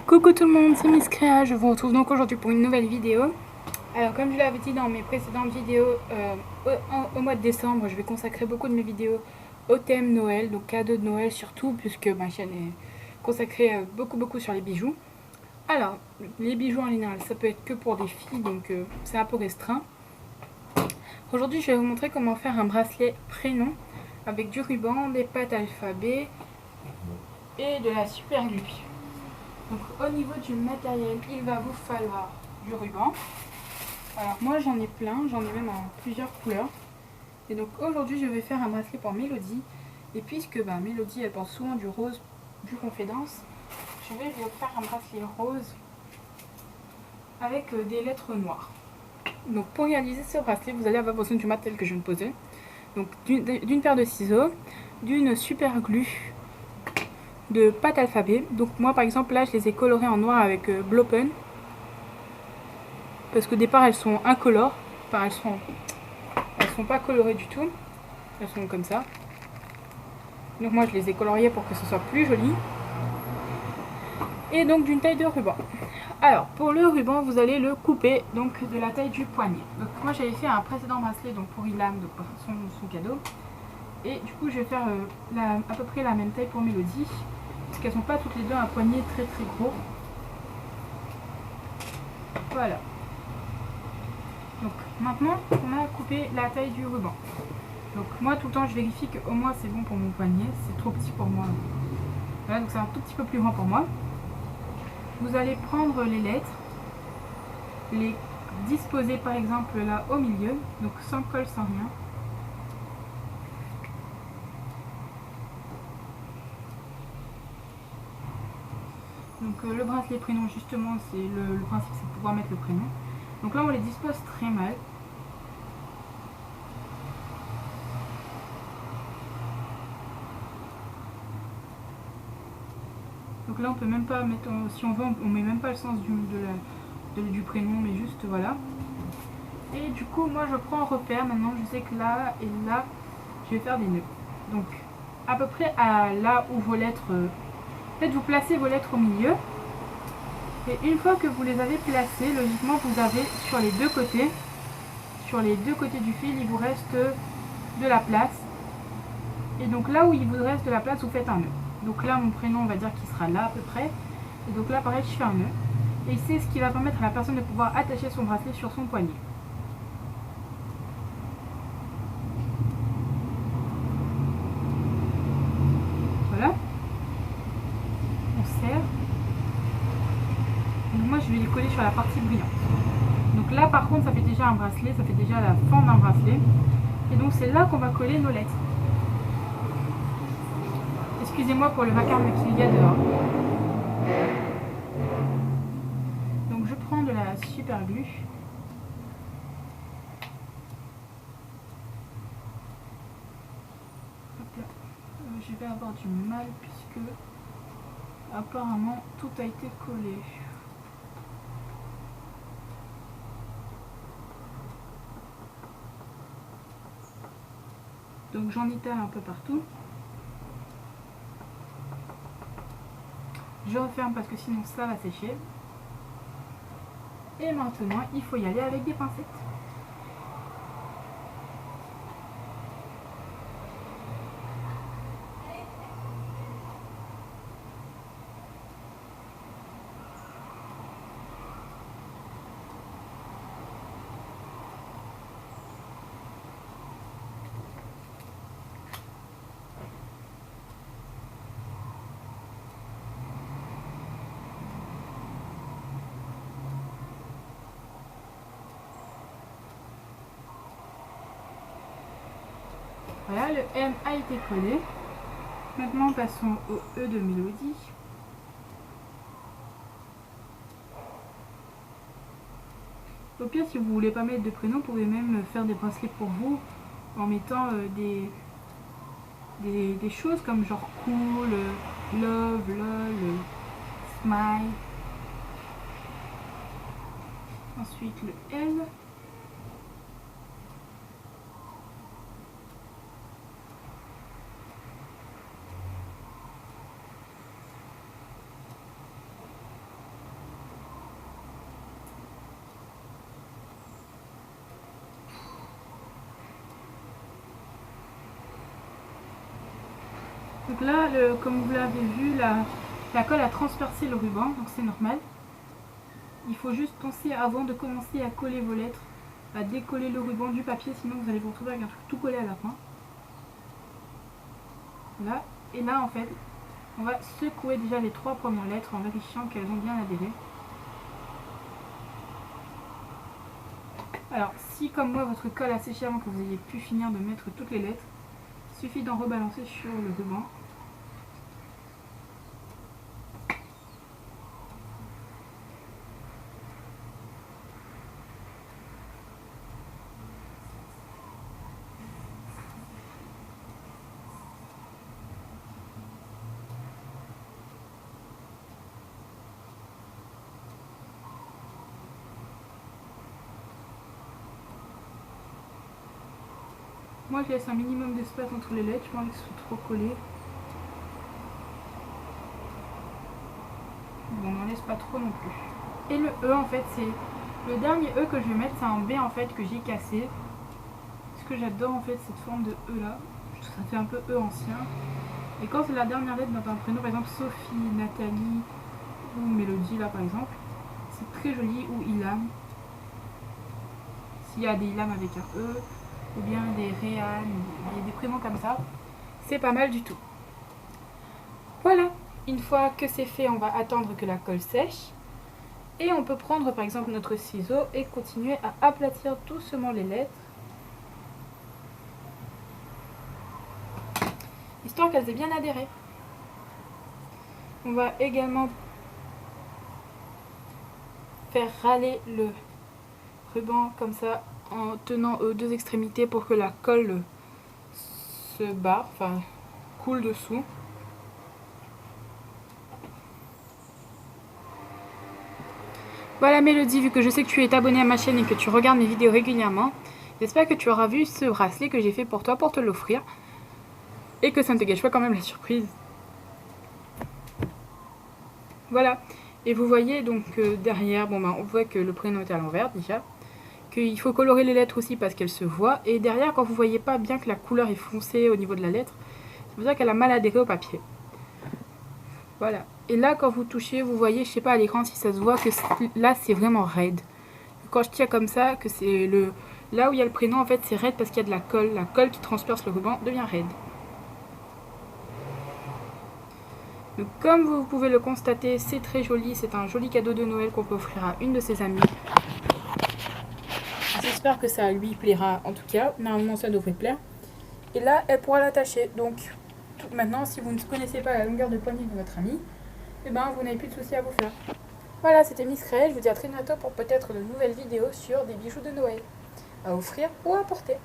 Coucou tout le monde, c'est Miss Créa, je vous retrouve donc aujourd'hui pour une nouvelle vidéo. Alors comme je l'avais dit dans mes précédentes vidéos, au mois de décembre, je vais consacrer beaucoup de mes vidéos au thème Noël, donc cadeaux de Noël surtout, puisque ma chaîne est consacrée beaucoup sur les bijoux. Alors, les bijoux en général, ça peut être que pour des filles, donc c'est un peu restreint. Aujourd'hui, je vais vous montrer comment faire un bracelet prénom avec du ruban, des pâtes alphabet et de la super glue. Donc au niveau du matériel, il va vous falloir du ruban. Alors moi j'en ai plein, j'en ai même en plusieurs couleurs. Et donc aujourd'hui je vais faire un bracelet pour Mélodie. Et puisque Mélodie elle porte souvent du rose vu qu'on fait danse, je vais lui faire un bracelet rose avec des lettres noires. Donc pour réaliser ce bracelet, vous allez avoir besoin du matériel que je viens de poser. Donc d'une paire de ciseaux, d'une super glue, de pâte alphabet. Donc moi par exemple là je les ai colorées en noir avec Blopen. Parce qu'au départ elles sont incolores. Enfin elles sont pas colorées du tout. Elles sont comme ça. Donc moi je les ai coloriées pour que ce soit plus joli. Et donc d'une taille de ruban. Alors pour le ruban vous allez le couper donc de la taille du poignet. Donc moi j'avais fait un précédent bracelet donc pour Ilham, donc pour son cadeau. Et du coup je vais faire à peu près la même taille pour Mélodie. Parce qu'elles sont pas toutes les deux un poignet très gros. Voilà. Donc maintenant on a coupé la taille du ruban. Donc moi tout le temps je vérifie qu'au moins c'est bon pour mon poignet, c'est trop petit pour moi. Voilà, donc c'est un tout petit peu plus grand pour moi. Vous allez prendre les lettres, les disposer par exemple là au milieu, donc sans colle, sans rien. Donc le bracelet prénom justement, c'est le principe c'est de pouvoir mettre le prénom. Donc là on les dispose très mal. Donc là on peut même pas mettre, si on veut on met même pas le sens du prénom, mais juste voilà. Et du coup moi je prends un repère, maintenant je sais que là et là je vais faire des nœuds. Donc à peu près à là où vos lettres, peut-être vous placez vos lettres au milieu. Et une fois que vous les avez placées, logiquement vous avez sur les deux côtés du fil, il vous reste de la place. Et donc là où il vous reste de la place, vous faites un nœud. Donc là mon prénom on va dire qu'il sera là à peu près. Et donc là pareil je fais un nœud. Et c'est ce qui va permettre à la personne de pouvoir attacher son bracelet sur son poignet. Voilà. On serre. Donc moi je vais les coller sur la partie brillante. Donc là par contre ça fait déjà un bracelet, ça fait déjà la forme d'un bracelet. Et donc c'est là qu'on va coller nos lettres. Excusez-moi pour le vacarme qu'il y a dehors. Donc je prends de la super glue. Hop là. Je vais avoir du mal puisque apparemment tout a été collé. Donc j'en étale un peu partout. Je referme parce que sinon ça va sécher. Et maintenant il faut y aller avec des pincettes. Voilà, le M a été collé. Maintenant passons au E de Mélodie. Au pire, si vous voulez pas mettre de prénom, vous pouvez même faire des bracelets pour vous en mettant des choses comme genre cool, love, lol, smile. Ensuite le L. Donc là, comme vous l'avez vu, la colle a transpercé le ruban, donc c'est normal. Il faut juste penser avant de commencer à coller vos lettres, à décoller le ruban du papier, sinon vous allez vous retrouver avec un truc tout collé à la fin. Là, et là en fait, on va secouer déjà les 3 premières lettres en vérifiant qu'elles ont bien adhéré. Alors, si comme moi votre colle a séché avant que vous ayez pu finir de mettre toutes les lettres, il suffit d'en rebalancer sur le ruban. Moi je laisse un minimum d'espace entre les lettres, je pas envie qu'elles soient trop collées. Bon, on n'en laisse pas trop non plus. Et le E en fait, c'est le dernier E que je vais mettre, c'est un B en fait que j'ai cassé. Ce que j'adore en fait cette forme de E là, ça fait un peu E ancien. Et quand c'est la dernière lettre dans un prénom, par exemple Sophie, Nathalie ou Mélodie là par exemple, c'est très joli, ou Ilham. S'il y a des Ilham avec un E, ou bien des Réan, des prénoms comme ça, c'est pas mal du tout. Voilà, une fois que c'est fait, on va attendre que la colle sèche. Et on peut prendre par exemple notre ciseau et continuer à aplatir doucement les lettres, histoire qu'elles aient bien adhéré. On va également faire râler le ruban comme ça en tenant aux 2 extrémités pour que la colle se barre, enfin coule dessous. Voilà Mélodie, vu que je sais que tu es abonnée à ma chaîne et que tu regardes mes vidéos régulièrement, j'espère que tu auras vu ce bracelet que j'ai fait pour toi pour te l'offrir et que ça ne te gâche pas quand même la surprise. Voilà, et vous voyez donc derrière, bon ben on voit que le prénom est à l'envers déjà, qu'il faut colorer les lettres aussi parce qu'elles se voient, et derrière quand vous voyez pas bien que la couleur est foncée au niveau de la lettre, c'est pour ça qu'elle a mal adhéré au papier. Voilà, et là quand vous touchez, vous voyez, je sais pas à l'écran si ça se voit, que là c'est vraiment raide. Quand je tiens comme ça, que c'est là où il y a le prénom en fait c'est raide parce qu'il y a de la colle qui transperce le ruban devient raide. Donc, comme vous pouvez le constater, c'est très joli, c'est un joli cadeau de Noël qu'on peut offrir à une de ses amies. J'espère que ça lui plaira, en tout cas, normalement ça devrait plaire. Et là, elle pourra l'attacher. Donc maintenant, si vous ne connaissez pas la longueur de poignet de votre amie, eh ben, vous n'avez plus de soucis à vous faire. Voilà, c'était Miss Créelle, je vous dis à très bientôt pour peut-être de nouvelles vidéos sur des bijoux de Noël à offrir ou à porter.